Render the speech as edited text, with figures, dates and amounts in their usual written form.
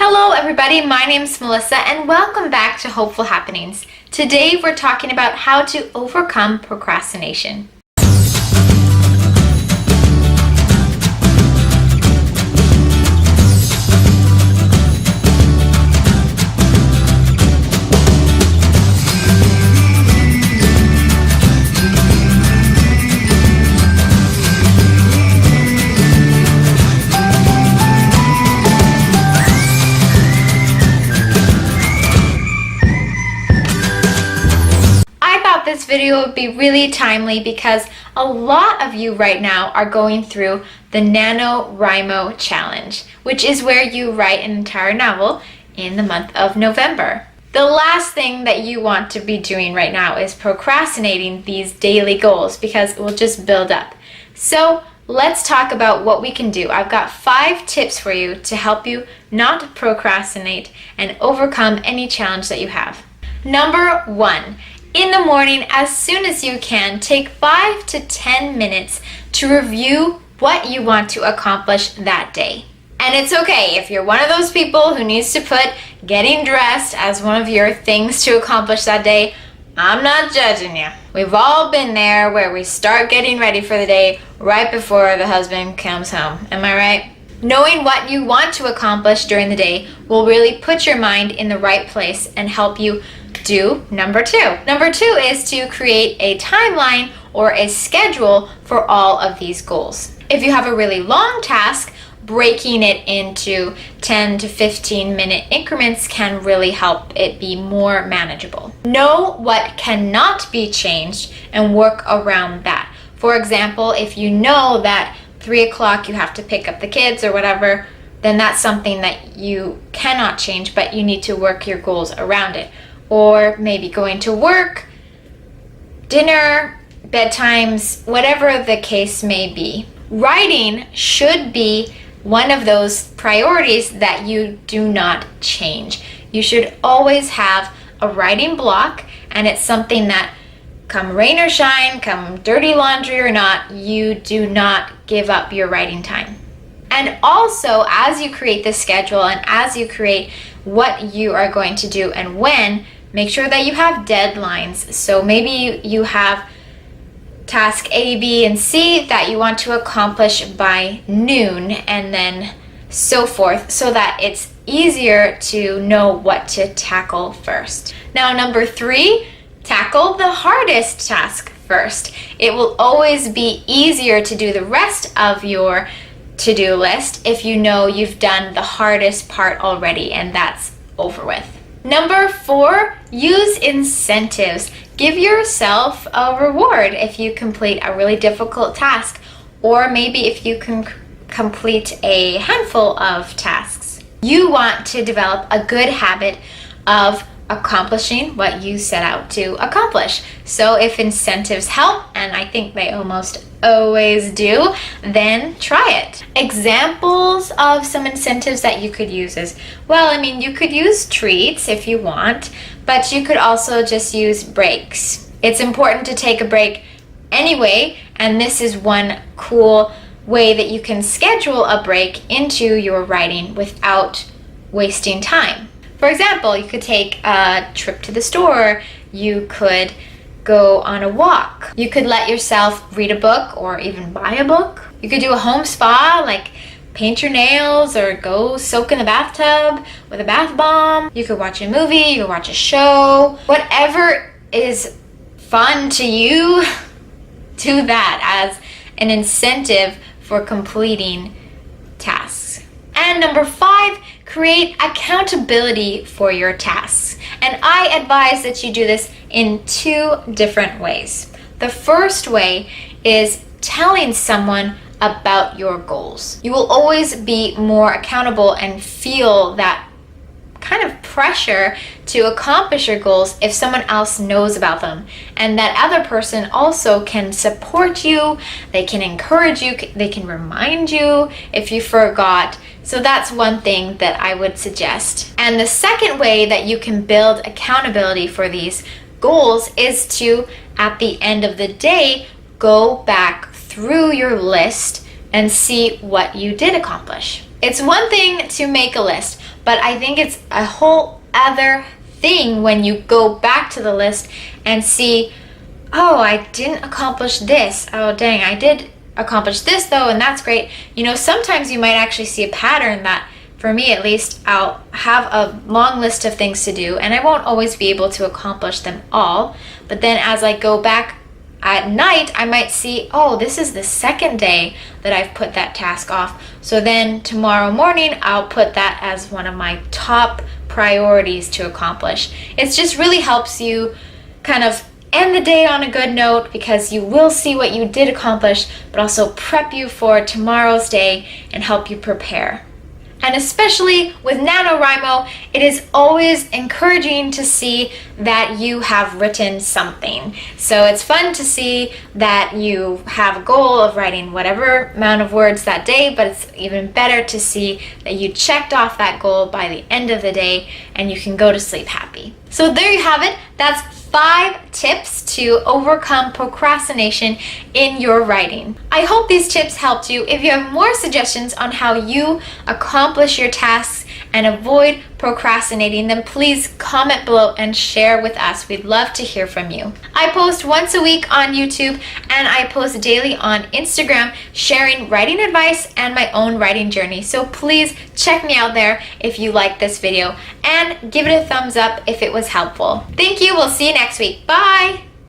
Hello everybody, my name's Melissa and welcome back to Hopeful Happenings. Today we're talking about how to overcome procrastination. This video would be really timely because a lot of you right now are going through the Nanowrimo challenge, which is where you write an entire novel in the month of November. The last thing that you want to be doing right now is procrastinating these daily goals because it will just build up. So let's talk about what we can do. I've got 5 tips for you to help you not procrastinate and overcome any challenge that you have. Number 1. In the morning, as soon as you can, take 5 to 10 minutes to review what you want to accomplish that day. And it's okay if you're one of those people who needs to put getting dressed as one of your things to accomplish that day. I'm not judging you. We've all been there where we start getting ready for the day right before the husband comes home. Am I right? Knowing what you want to accomplish during the day will really put your mind in the right place and help you do number 2. Number 2 is to create a timeline or a schedule for all of these goals. If you have a really long task, breaking it into 10 to 15 minute increments can really help it be more manageable. Know what cannot be changed and work around that. For example, if you know that 3 o'clock you have to pick up the kids or whatever, then that's something that you cannot change, but you need to work your goals around it. Or maybe going to work, dinner, bedtimes, whatever the case may be. Writing should be one of those priorities that you do not change. You should always have a writing block, and it's something that come rain or shine, come dirty laundry or not, you do not give up your writing time. And also, as you create this schedule and as you create what you are going to do and when, make sure that you have deadlines. So maybe you have task A, B, and C that you want to accomplish by noon and then so forth, so that it's easier to know what to tackle first. Now, number 3, tackle the hardest task first. It will always be easier to do the rest of your to-do list if you know you've done the hardest part already and that's over with. Number 4, use incentives. Give yourself a reward if you complete a really difficult task, or maybe if you can complete a handful of tasks. You want to develop a good habit of accomplishing what you set out to accomplish. So if incentives help, and I think they almost always do, then try it. Examples of some incentives that you could use is, you could use treats if you want, but you could also just use breaks. It's important to take a break anyway, and this is one cool way that you can schedule a break into your writing without wasting time. For example, you could take a trip to the store, you could go on a walk, you could let yourself read a book or even buy a book. You could do a home spa, like paint your nails or go soak in the bathtub with a bath bomb. You could watch a movie, you could watch a show. Whatever is fun to you, do that as an incentive for completing tasks. And number 5, create accountability for your tasks. And I advise that you do this in 2 different ways. The first way is telling someone about your goals. You will always be more accountable and feel that kind of pressure to accomplish your goals if someone else knows about them, and that other person also can support you, they can encourage you, they can remind you if you forgot. So that's one thing that I would suggest. And the second way that you can build accountability for these goals is to, at the end of the day, go back through your list and see what you did accomplish. It's one thing to make a list, but I think it's a whole other thing when you go back to the list and see, oh, I didn't accomplish this. Oh, dang, I did accomplish this though, and that's great. You know, sometimes you might actually see a pattern that, for me at least, I'll have a long list of things to do and I won't always be able to accomplish them all. But then as I go back at night, I might see, oh, this is the second day that I've put that task off. So then tomorrow morning, I'll put that as one of my top priorities to accomplish. It just really helps you kind of end the day on a good note, because you will see what you did accomplish, but also prep you for tomorrow's day and help you prepare. And especially with NaNoWriMo, it is always encouraging to see that you have written something. So it's fun to see that you have a goal of writing whatever amount of words that day, but it's even better to see that you checked off that goal by the end of the day and you can go to sleep happy. So there you have it. That's 5 tips to overcome procrastination in your writing. I hope these tips helped you. If you have more suggestions on how you accomplish your tasks and avoid procrastinating, then please comment below and share with us. We'd love to hear from you. I post once a week on YouTube and I post daily on Instagram, sharing writing advice and my own writing journey. So please check me out there if you like this video and give it a thumbs up if it was helpful. Thank you. We'll see you next week. Bye.